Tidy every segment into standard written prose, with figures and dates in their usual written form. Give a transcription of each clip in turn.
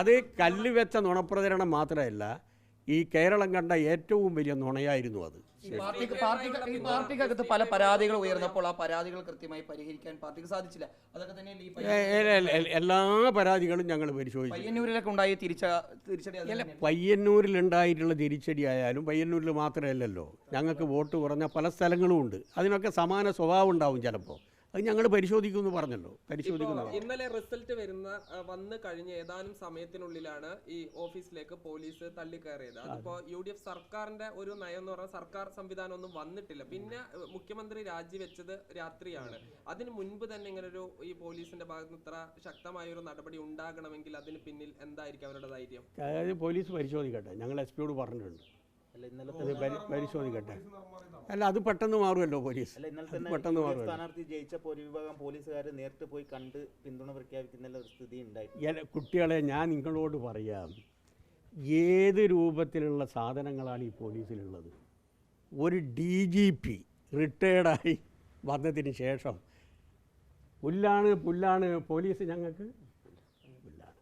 അത് കല്ല് വെച്ച നുണപ്രചരണം മാത്രമല്ല, ഈ കേരളം കണ്ട ഏറ്റവും വലിയ നുണയായിരുന്നു അത്. പാർട്ടിക്കകത്ത് പല പരാതികൾ ഉയർന്നപ്പോൾ ആ പരാതികൾ കൃത്യമായി പരിഹരിക്കാൻ പാർട്ടിക്ക് സാധിച്ചില്ല. അതൊക്കെ തന്നെ എല്ലാ പരാതികളും ഞങ്ങൾ പരിശോധിച്ചു. പയ്യന്നൂരിലൊക്കെ ഉണ്ടായ തിരിച്ചടി, പയ്യന്നൂരിലുണ്ടായിട്ടുള്ള തിരിച്ചടി ആയാലും പയ്യന്നൂരിൽ മാത്രമല്ലല്ലോ, ഞങ്ങൾക്ക് വോട്ട് കുറഞ്ഞ പല സ്ഥലങ്ങളും ഉണ്ട്. അതിനൊക്കെ സമാന സ്വഭാവം ഉണ്ടാവും ചിലപ്പോൾ. അത് ഞങ്ങൾ പരിശോധിക്കുമെന്ന് പറഞ്ഞല്ലോ, പരിശോധിക്കുന്നു. ഇന്നലെ റിസൾട്ട് വന്ന് കഴിഞ്ഞ ഏതാനും സമയത്തിനുള്ളിലാണ് ഈ ഓഫീസിലേക്ക് പോലീസ് തള്ളിക്കയറിയത്. അതിപ്പോ UDF സർക്കാരിന്റെ ഒരു നയം എന്ന് പറഞ്ഞാൽ സർക്കാർ സംവിധാനം ഒന്നും വന്നിട്ടില്ല. പിന്നെ മുഖ്യമന്ത്രി രാജിവെച്ചത് രാത്രിയാണ്. അതിന് മുൻപ് തന്നെ ഇങ്ങനെ ഒരു ഈ പോലീസിന്റെ ഭാഗത്ത് ഇത്ര ശക്തമായ ഒരു നടപടി ഉണ്ടാകണമെങ്കിൽ അതിന് പിന്നിൽ എന്തായിരിക്കും അവരുടെ ധൈര്യം? അതായത് പോലീസ് പരിശോധിക്കട്ടെ, ഞങ്ങൾ SP യോട് പറഞ്ഞിട്ടുണ്ട്, പരിശോധിക്കട്ടെ. അല്ല, അത് പെട്ടെന്ന് മാറുമല്ലോ പോലീസ്, പെട്ടെന്ന് മാറും. സ്ഥാനാർത്ഥി ജയിച്ചപ്പോൾ ഒരു വിഭാഗം പോലീസുകാർ നേരിട്ട് പോയി കണ്ട് പിന്തുണ പ്രഖ്യാപിക്കുന്ന ഒരു സ്ഥിതി ഉണ്ടായി. കുട്ടികളെ, ഞാൻ നിങ്ങളോട് പറയാം, ഏത് രൂപത്തിലുള്ള സാധനങ്ങളാണ് ഈ പോലീസിലുള്ളത്? ഒരു DGP റിട്ടയർഡായി വന്നതിന് ശേഷം പുല്ലാണ് പോലീസ് ഞങ്ങൾക്ക് പുല്ലാണ്.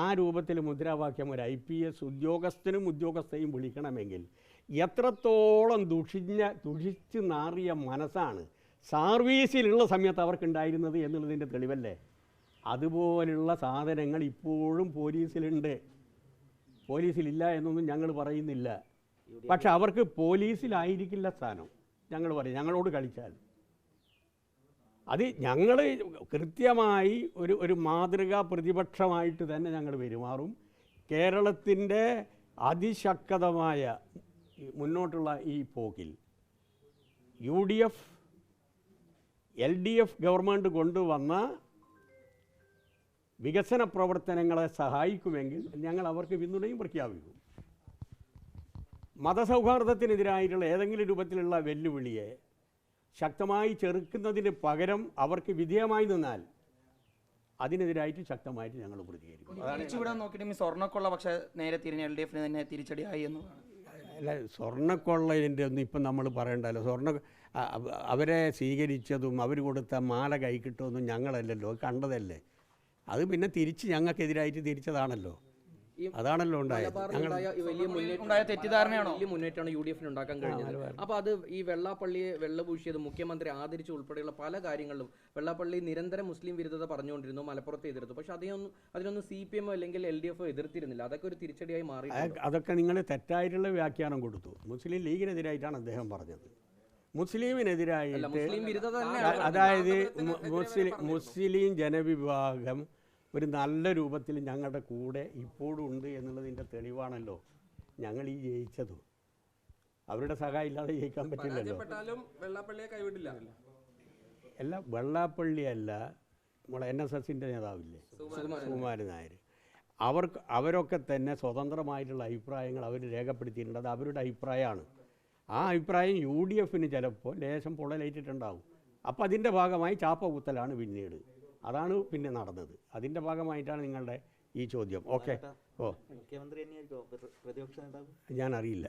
ആ രൂപത്തിൽ മുദ്രാവാക്യം ഒരു IPS ഉദ്യോഗസ്ഥയും വിളിക്കണമെങ്കിൽ എത്രത്തോളം ദുഷിച്ച് നാറിയ മനസ്സാണ് സർവീസിലുള്ള സമയത്ത് അവർക്കുണ്ടായിരുന്നത് എന്നുള്ളതിൻ്റെ തെളിവല്ലേ? അതുപോലുള്ള സാധനങ്ങൾ ഇപ്പോഴും പോലീസിലുണ്ട്. പോലീസിലില്ല എന്നൊന്നും ഞങ്ങൾ പറയുന്നില്ല. പക്ഷെ അവർക്ക് പോലീസിലായിരിക്കില്ല സ്ഥാനം. ഞങ്ങൾ പറയും, ഞങ്ങളോട് കളിച്ചാൽ അത് ഞങ്ങൾ കൃത്യമായി ഒരു മാതൃകാ പ്രതിപക്ഷമായിട്ട് തന്നെ ഞങ്ങൾ പെരുമാറും. കേരളത്തിൻ്റെ അതിശക്തമായ മുന്നോട്ടുള്ള ഈ പോക്കിൽ UDF LDF ഗവൺമെൻറ് കൊണ്ടുവന്ന വികസന പ്രവർത്തനങ്ങളെ സഹായിക്കുമെങ്കിൽ ഞങ്ങൾ അവർക്ക് പിന്തുണയും പ്രഖ്യാപിക്കും. മതസൗഹാർദ്ദത്തിനെതിരായിട്ടുള്ള ഏതെങ്കിലും രൂപത്തിലുള്ള വെല്ലുവിളിയെ ശക്തമായി ചെറുക്കുന്നതിന് പകരം അവർക്ക് വിധേയമായി നിന്നാൽ അതിനെതിരായിട്ട് ശക്തമായിട്ട് ഞങ്ങൾ പ്രതികരിക്കും. നോക്കിയിട്ട് സ്വർണ്ണക്കൊള്ള പക്ഷേ നേരെ തിരിഞ്ഞ LDF തന്നെ തിരിച്ചടിയായി എന്നതാണ്. അല്ല, സ്വർണ്ണക്കൊള്ളതിൻ്റെ ഒന്നും ഇപ്പം നമ്മൾ പറയണ്ടല്ലോ. അവരെ സ്വീകരിച്ചതും അവർ കൊടുത്ത മാല കൈ കിട്ടുമെന്നും ഞങ്ങളല്ലല്ലോ കണ്ടതല്ലേ. അത് പിന്നെ തിരിച്ച് ഞങ്ങൾക്കെതിരായിട്ട് തിരിച്ചതാണല്ലോ. അതാണല്ലോ ഉണ്ടായത്. വലിയ മുന്നേറ്റമാണ് UDF ഉണ്ടാക്കാൻ കഴിഞ്ഞത്. അപ്പോൾ അത് ഈ വെള്ളാപ്പള്ളിയെ വെള്ളപൂശിയത് മുഖ്യമന്ത്രി ആദരിച്ചു ഉൾപ്പെടെയുള്ള പല കാര്യങ്ങളിലും വെള്ളാപ്പള്ളി നിരന്തരം മുസ്ലിം വിരുദ്ധത പറഞ്ഞുകൊണ്ടിരുന്നു, മലപ്പുറത്ത് എതിർത്തു. പക്ഷെ അതിനൊന്നും CPM അല്ലെങ്കിൽ LDF എതിർത്തിരുന്നില്ല. അതൊക്കെ ഒരു തിരിച്ചടിയായി മാറി. അതൊക്കെ നിങ്ങൾ തെറ്റായിട്ടുള്ള വ്യാഖ്യാനം കൊടുത്തു. മുസ്ലിം ലീഗിനെതിരായിട്ടാണ് അദ്ദേഹം പറഞ്ഞത്. മുസ്ലിമിനെതിരായിട്ട്, അതായത് മുസ്ലിം ജനവിഭാഗം ഒരു നല്ല രൂപത്തിൽ ഞങ്ങളുടെ കൂടെ ഇപ്പോഴും ഉണ്ട് എന്നുള്ളതിൻ്റെ തെളിവാണല്ലോ ഞങ്ങൾ ഈ ജയിച്ചത്. അവരുടെ സഹായം ഇല്ലാതെ ജയിക്കാൻ പറ്റില്ലല്ലോ. അല്ല, വെള്ളാപ്പള്ളിയല്ല, നമ്മളെ NSSൻ്റെ നേതാവില്ലേ സുകുമാരൻ നായർ, അവരൊക്കെ തന്നെ സ്വതന്ത്രമായിട്ടുള്ള അഭിപ്രായങ്ങൾ അവർ രേഖപ്പെടുത്തിയിട്ടുണ്ട്. അത് അവരുടെ അഭിപ്രായമാണ്. ആ അഭിപ്രായം UDFന് ചിലപ്പോൾ ലേശം പൊള്ളലേറ്റിട്ടുണ്ടാവും. അപ്പോൾ അതിൻ്റെ ഭാഗമായി ചാപ്പ കുത്തലാണ് പിന്നീട്. അതാണ് പിന്നെ നടന്നത്. അതിൻ്റെ ഭാഗമായിട്ടാണ് നിങ്ങളുടെ ഈ ചോദ്യം. ഓക്കെ, മുഖ്യമന്ത്രി പ്രതിപക്ഷ നേതാവ് ഞാൻ അറിയില്ല.